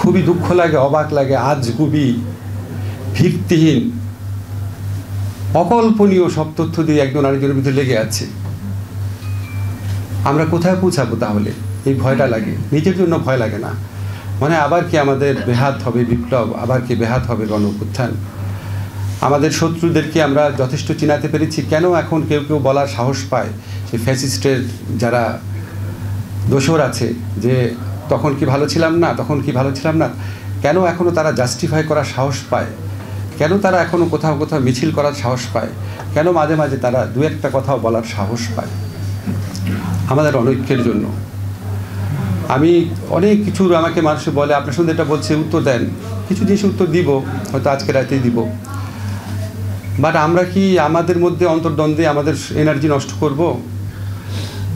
খুবই দুঃখ লাগে, অবাক লাগে। আজগুবি, ভিত্তিহীন, অকল্পনীয় সব তথ্য দিয়ে একজন আরেকজনের ভিতরে লেগে আছে। আমরা কোথায় পৌঁছাবো তাহলে? এই ভয়টা লাগে, নিজের জন্য ভয় লাগে না? মানে আবার কি আমাদের বেহাত হবে বিপ্লব, আবার কি বেহাত হবে গণঅভ্যুত্থান? আমাদের শত্রুদেরকে আমরা যথেষ্ট চিনাতে পেরেছি, কেন এখন কেউ কেউ বলার সাহস পায় যে ফ্যাসিস্টের যারা দোসর আছে যে তখন কি ভালো ছিলাম না, তখন কি ভালো ছিলাম না, কেন এখনও তারা জাস্টিফাই করার সাহস পায়? কেন তারা এখনও কোথাও কোথাও মিছিল করার সাহস পায়? কেন মাঝে মাঝে তারা দু একটা কথাও বলার সাহস পায়? আমাদের অনৈক্যের জন্য। আমি অনেক কিছুর আমাকে মানুষ বলে, আপনার সঙ্গে এটা বলছে, উত্তর দেন। কিছু জিনিস উত্তর দিব, হয়তো আজকে রাতেই দিব। বাট আমরা কি আমাদের মধ্যে অন্তর্দ্বন্দ্বে আমাদের এনার্জি নষ্ট করব?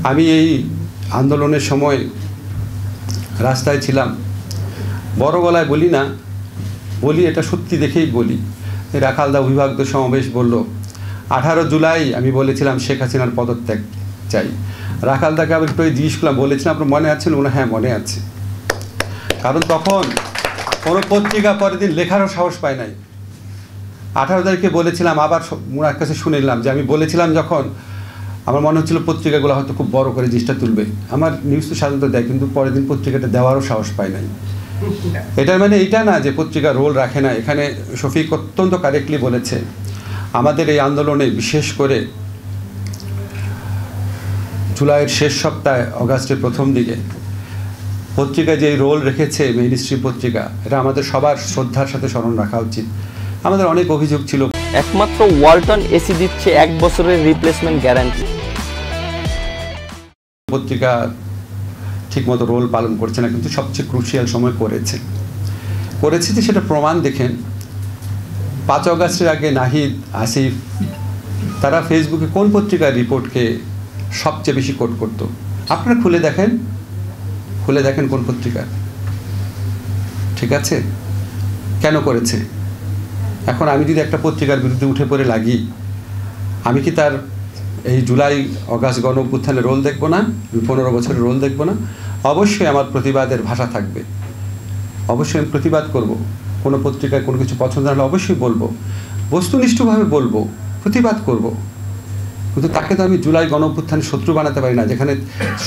আমি এই আন্দোলনের সময় রাস্তায় ছিলাম, বড় গলায় বলি না, বলি এটা সত্যি দেখেই বলি। রাখালদা অভিভাবকদের সমাবেশ বলল 18 জুলাই আমি বলেছিলাম শেখ হাসিনার পদত্যাগ চাই। রাখালদাকে আবার একটু জিজ্ঞেস করলাম, বলেছিলাম আপনার মনে আছে? না, হ্যাঁ মনে আছে। কারণ তখন কোনো পত্রিকা পরের দিন লেখারও সাহস পায় নাই। 18 তারিখে বলেছিলাম, আবার ওনার কাছে শুনে নিলাম যে আমি বলেছিলাম যখন, আমার মনে হচ্ছিল পত্রিকাগুলো হয়তো খুব বড় করে জিনিসটা তুলবে। আমার নিউজ তো সাধারণত দেয়, কিন্তু পরের দিন পত্রিকাটা দেওয়ারও সাহস পায় নাই। এটার মানে এইটা না যে পত্রিকা রোল রাখে না। এখানে শফিক অত্যন্ত কারেক্টলি বলেছে, আমাদের এই আন্দোলনে বিশেষ করে জুলাইয়ের শেষ সপ্তাহে, অগাস্টের প্রথম দিকে পত্রিকায় যে রোল রেখেছে মেইনস্ট্রিম পত্রিকা, এটা আমাদের সবার শ্রদ্ধার সাথে স্মরণ রাখা উচিত। আমাদের অনেক অভিযোগ ছিল। একমাত্র ওয়ালটন এসি দিচ্ছে 1 বছরের রিপ্লেসমেন্ট গ্যারান্টি। পত্রিকা ঠিকমতো রোল পালন করছে না, কিন্তু সবচেয়ে ক্রুশিয়াল সময় করেছে যে সেটা প্রমাণ দেখেন। 5 অগাস্টের আগে নাহিদ, আসিফ, তারা ফেসবুকে কোন পত্রিকার রিপোর্টকে সবচেয়ে বেশি কোট করতো? আপনারা খুলে দেখেন কোন পত্রিকা। ঠিক আছে, কেন করেছে? এখন আমি যদি একটা পত্রিকার বিরুদ্ধে উঠে পড়ে লাগি, আমি কি তার এই জুলাই অগাস্ট গণ অভ্যুত্থানের রোল দেখব না? 15 বছরের রোল দেখব না? অবশ্যই আমার প্রতিবাদের ভাষা থাকবে, অবশ্যই আমি প্রতিবাদ করব। কোনো পত্রিকায় কোনো কিছু পছন্দ হলে অবশ্যই বলবো, বস্তুনিষ্ঠভাবে বলবো, প্রতিবাদ করব। কিন্তু তাকে তো আমি জুলাই গণ অভ্যুত্থানের শত্রু বানাতে পারি না, যেখানে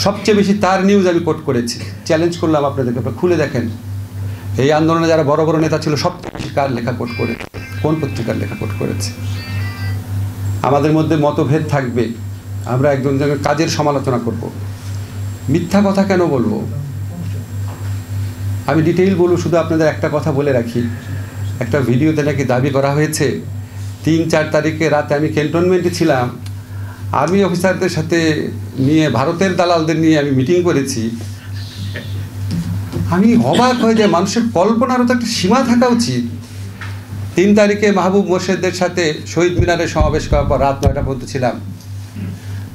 সবচেয়ে বেশি তার নিউজ আমি কোট করেছি। চ্যালেঞ্জ করলাম আপনাদেরকে, খুলে দেখেন এই আন্দোলনে যারা বড় বড় নেতা ছিল সবচেয়ে বেশি কার লেখা কোট করে, কোন পত্রিকার লেখা কোট করেছে। আমাদের মধ্যে মতভেদ থাকবে, আমরা একজনের কাজের সমালোচনা করব, মিথ্যা কথা কেন বলবো? আমি ডিটেইল বলবো, শুধু আপনাদের একটা কথা বলে রাখি। একটা ভিডিওতে নাকি দাবি করা হয়েছে 3-4 তারিখে রাতে আমি ক্যান্টনমেন্টে ছিলাম, আর্মি অফিসারদের সাথে নিয়ে, ভারতের দালালদের নিয়ে আমি মিটিং করেছি। আমি অবাক হয়ে যাই, মানুষের কল্পনারও তো একটা সীমা থাকা উচিত। 3 তারিখে মাহবুব মোর্শেদের সাথে শহীদ মিনারে সমাবেশ করার পর রাত 9টা পর্যন্ত ছিলাম,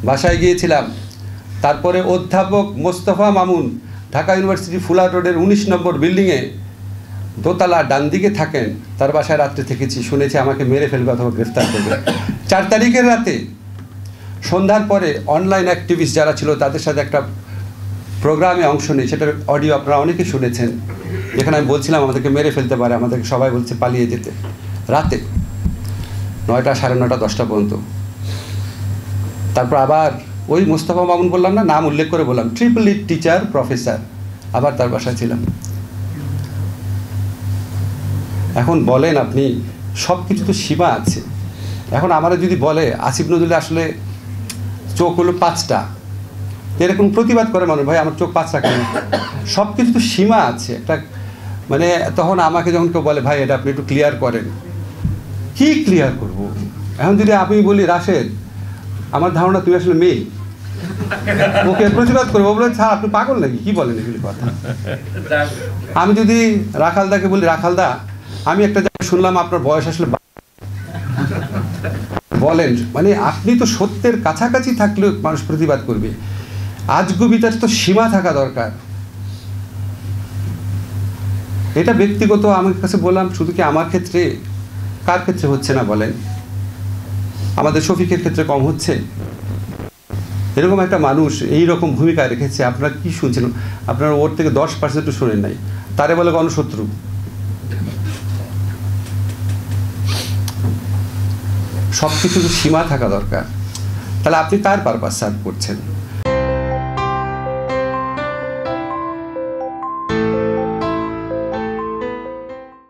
বাসায় গিয়েছিলাম। তারপরে অধ্যাপক মোস্তফা মামুন ঢাকা ইউনিভার্সিটি ফুলার রোডের 19 নম্বর বিল্ডিংয়ে দোতলা ডান দিকে থাকেন, তার বাসায় রাত্রে থেকেছি। শুনেছি আমাকে মেরে ফেলবে অথবা গ্রেফতার করবে। 4 তারিখের রাতে সন্ধ্যার পরে অনলাইন অ্যাক্টিভিস্ট যারা ছিল তাদের সাথে একটা প্রোগ্রামে অংশ নেই, সেটার অডিও আপনারা অনেকে শুনেছেন, যেখানে আমি বলছিলাম আমাদেরকে মেরে ফেলতে পারে, আমাদেরকে সবাই বলছে পালিয়ে যেতে। রাতে 9টা, 9:30, 10টা পর্যন্ত। তারপর আবার ওই মোস্তফা মামুন বললাম না, নাম উল্লেখ করে বললাম, ট্রিপল-ই টিচার, প্রফেসর, আবার তার বাসায় ছিলাম। এখন বলেন আপনি, সব কিছু তো সীমা আছে। এখন আমরা যদি বলে আসিফ নজরুল আসলে চোখ হলো 5টা, এরকম প্রতিবাদ করে মানুষ, ভাই আমার চোখ 5টা কেন? সব কিছু তো সীমা আছে একটা। মানে তখন আমাকে যখন কেউ বলে ভাই এটা আপনি একটু ক্লিয়ার করেন, কি ক্লিয়ার করব? এখন যদি আমি বলি রাশেদ, আমার ধারণা তুমি আসলে মেয়ে, ওকে প্রতিবাদ করবো, বলে স্যার আপনি পাগল নাকি, কি বলেন এগুলি কথা? আমি যদি রাখালদাকে বলি, রাখালদা আমি একটা জায়গায় শুনলাম আপনার বয়স আসলে, বলেন মানে আপনি তো সত্যের কাছাকাছি থাকলেও মানুষ প্রতিবাদ করবে। আজগুবিতার তো সীমা থাকা দরকার। এটা ব্যক্তিগত আমার কাছে বললাম, শুধু কি আমার ক্ষেত্রে, কার ক্ষেত্রে হচ্ছে না বলেন? আমাদের শফিকের ক্ষেত্রে কম হচ্ছে? এরকম একটা মানুষ এই রকম ভূমিকা রেখেছে, আপনারা কি শুনছেন? আপনারা ওর থেকে 10% শুনেন নাই। তারে বলে গণশত্রু। সব কিছুর সীমা থাকা দরকার। তাহলে আপনি কার পারপাস সার্ভ করছেন?